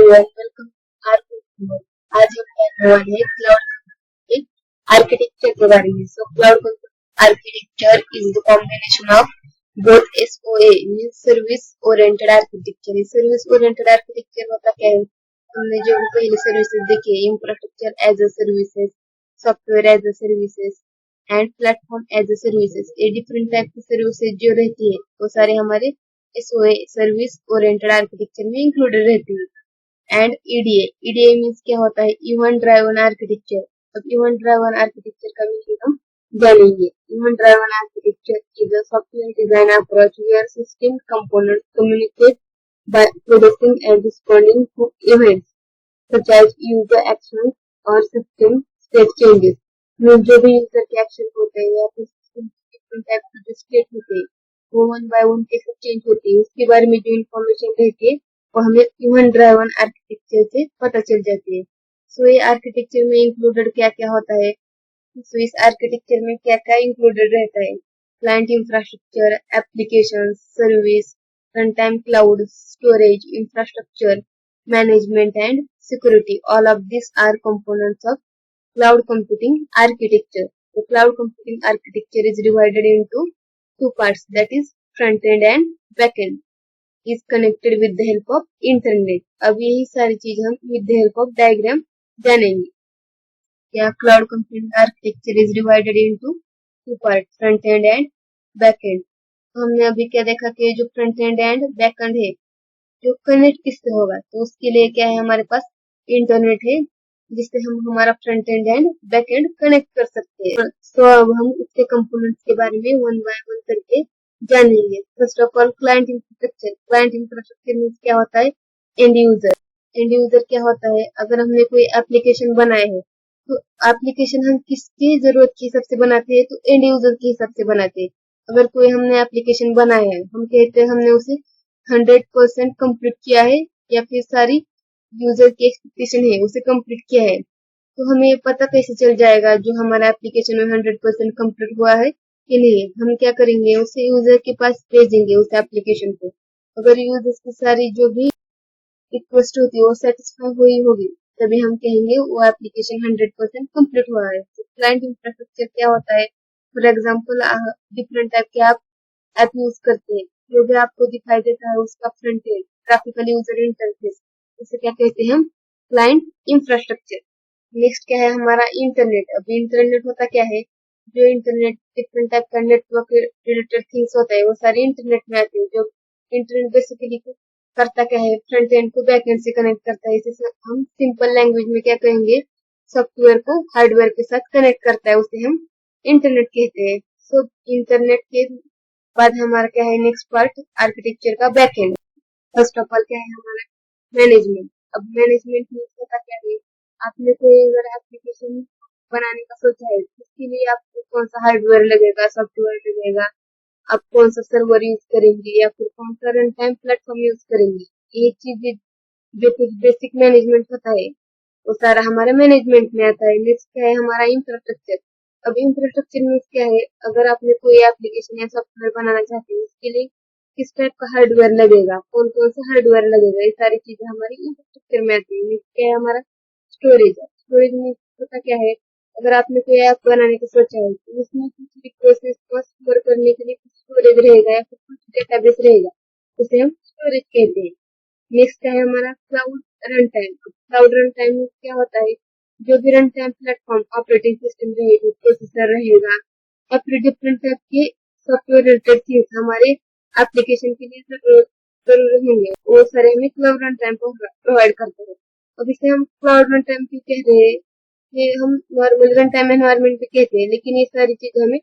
everyone, welcome to our course. आज हम पढ़ने वाले हैं क्लाउड आर्किटेक्चर के बारे में. So cloud architecture is the combination of both SOA means service oriented architecture. Service oriented architecture होता क्या है? हमने जो पहले सर्विसेज देखी है, infrastructure as a services, software as a services and platform as a services. ये डिफरेंट टाइप की सर्विसेज जो रहती है वो सारे हमारे SOA सर्विस ओरिएंटेड आर्किटेक्चर में इंक्लूडेड रहती है. एंड ईडीए मीन्स क्या होता है? Event driven architecture. अब इवेंट ड्राइवन आर्किटेक्चर का मीनिंग हम जानेंगे. Event driven architecture is a software design approach where system components communicate by producing and responding to events such as user actions or system state changes. जो भी user के action होते हैं या फिर सिस्टम डिफरेंट टाइप के जो state होते हैं वो वन बाय वन कैसे चेंज होते हैं उसके बारे में जो इन्फॉर्मेशन रहती है वो हमें इवेंट ड्राइवन आर्किटेक्चर से पता चल जाती है. सो ये आर्किटेक्चर में इंक्लूडेड क्या क्या होता है? सो इस आर्किटेक्चर में क्या क्या इंक्लूडेड रहता है? Client infrastructure, application, service, runtime cloud, storage, infrastructure, management and security. All of these are components of cloud computing architecture. The cloud computing architecture is divided into two parts, that is front end and back end. Is connected with the help of internet. अब यही सारी चीज हम with the help of diagram जानेंगे. क्या cloud computing architecture is divided into two parts, front end and back end. हमने अभी क्या देखा कि जो front end and back and है जो कनेक्ट किससे होगा, तो उसके लिए क्या है हमारे पास इंटरनेट है जिससे हम हमारा front end and back and connect कर सकते हैं. तो अब हम इसके कंपोनेंट्स के बारे में वन बाय वन करके जानेंगे. First of all client infrastructure. Client infrastructure means क्या होता है? And user. एंड यूजर क्या होता है? अगर हमने कोई एप्लीकेशन बनाए है तो एप्लीकेशन हम किसकी जरूरत के हिसाब से बनाते हैं? तो एंड यूजर के हिसाब से बनाते हैं. अगर कोई हमने एप्लीकेशन बनाया है, हम कहते हैं हमने उसे 100% कंप्लीट किया है या फिर सारी यूजर की एक्सपेक्टेशन है उसे कंप्लीट किया है, तो हमें पता कैसे चल जाएगा जो हमारा एप्लीकेशन में 100% कंप्लीट हुआ है कि नहीं? हम क्या करेंगे? उसे यूजर के पास भेजेंगे उस एप्लीकेशन को. अगर यूजर की सारी जो भी रिक्वेस्ट होती है वो सेटिस्फाई हुई होगी तभी हम कहेंगे वो एप्लीकेशन 100% कंप्लीट हुआ है. तो क्लाइंट इंफ्रास्ट्रक्चर क्या होता है? फॉर एग्जाम्पल डिफरेंट टाइप के आप ऐप यूज करते हैं, जो भी आपको दिखाई देता है उसका front end graphical user interface, इसे क्या कहते हैं हम? Client infrastructure. नेक्स्ट क्या है हमारा? इंटरनेट. अब इंटरनेट होता क्या है? जो इंटरनेट डिफरेंट टाइप का नेटवर्क रिलेटेड थिंग्स होता है वो सारे इंटरनेट में आते हैं. जो इंटरनेट बेसिकली करता क्या है? फ्रंट एंड को बैक एंड से कनेक्ट करता है. इसे हम सिंपल लैंग्वेज में क्या कहेंगे? सॉफ्टवेयर को हार्डवेयर के साथ कनेक्ट करता है, उसे हम इंटरनेट कहते हैं. सो इंटरनेट के बाद हमारा क्या है? नेक्स्ट पार्ट आर्किटेक्चर का back and. First of all क्या है हमारा? मैनेजमेंट. अब मैनेजमेंट में होता क्या है? आपने कोई अगर एप्लीकेशन बनाने का सोचा है उसके लिए आपको कौन सा हार्डवेयर लगेगा, सॉफ्टवेयर लगेगा, आप कौन सा सर्वर यूज करेंगे या फिर कौन सा रन टाइम प्लेटफॉर्म यूज करेंगे, ये चीज जो कुछ बेसिक मैनेजमेंट होता है वो सारा हमारे मैनेजमेंट में आता है. नेक्स्ट क्या है हमारा? इंफ्रास्ट्रक्चर. अब इंफ्रास्ट्रक्चर मीन्स क्या है? अगर आपने कोई एप्लीकेशन या सॉफ्टवेयर बनाना चाहते हैं उसके लिए किस टाइप का हार्डवेयर लगेगा, कौन कौन सा हार्डवेयर लगेगा, ये सारी चीजें हमारी इंफ्रास्ट्रक्चर में आती है. नेक्स्ट क्या है हमारा? स्टोरेज. स्टोरेज मीन्स होता क्या है? अगर आपने कोई ऐप बनाने का सोचा है तो उसमें कुछ रिक्वेस्ट को स्टोर करने के लिए कुछ स्टोरेज रहेगा या फिर कुछ डेटाबेस रहेगा, उसे हम स्टोरेज कहते हैं. नेक्स्ट क्या है हमारा? Cloud run time. Cloud run time में क्या होता है? जो भी run time platform operating system रहेगी, प्रोसेसर रहेगा या फिर डिफरेंट टाइप के सॉफ्टवेयर रिलेटेड थिंग्स हमारे एप्लीकेशन के लिए जरूर रहेंगे वो सारे हमें क्लाउड रन टाइम प्रोवाइड करते हैं. अब इसे हम क्लाउड रन टाइम क्यों कह रहे हैं? ये हम नॉर्मल रन टाइम एनवायरमेंट भी कहते हैं लेकिन ये सारी चीजें हमें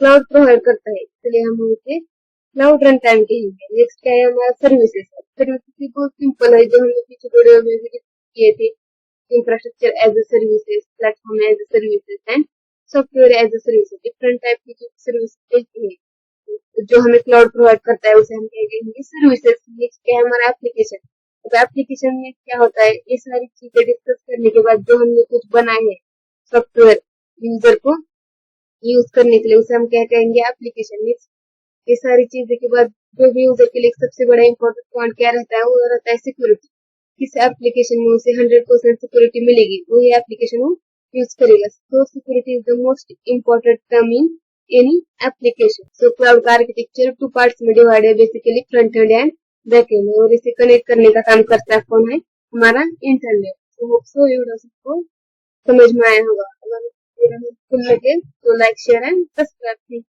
क्लाउड प्रोवाइड करता है इसलिए हम उसे क्लाउड रन टाइम कहेंगे. नेक्स्ट क्या है हमारा? सर्विसेज. सर्विसेज बहुत सिंपल है जो हमने पीछे वीडियो में भी किए थे. Infrastructure as a services, platform as a services and software as a services. Different type की जो सर्विसेज रहती है जो हमें क्लाउड प्रोवाइड करता है उसे हम कहेंगे सर्विसेज. नेक्स्ट क्या है हमारा? एप्लीकेशन. अब एप्लीकेशन में क्या होता है? ये सारी चीजें डिस्कस करने के बाद जो हमने कुछ बनाए हैं सॉफ्टवेयर यूजर को यूज करने के लिए उसे हम क्या कहेंगे? एप्लीकेशन. ये सारी चीजें के बाद जो भी यूजर के लिए सबसे बड़ा इंपॉर्टेंट पॉइंट क्या रहता है? वो रहता है सिक्योरिटी. किस एप्लीकेशन में उसे 100% सिक्योरिटी मिलेगी, वही एप्लीकेशन वो यूज करेगा। तो security is the most important term in any application. So cloud का आर्किटेक्चर 2 पार्ट्स में डिवाइड है, basically front end and back and, और इसे कनेक्ट करने का काम करता है कौन है, हमारा इंटरनेट। तो होप सो ये वीडियो सबको समझ में आया होगा। अगर हेल्पफुल लगे तो लाइक शेयर एंड सब्सक्राइब।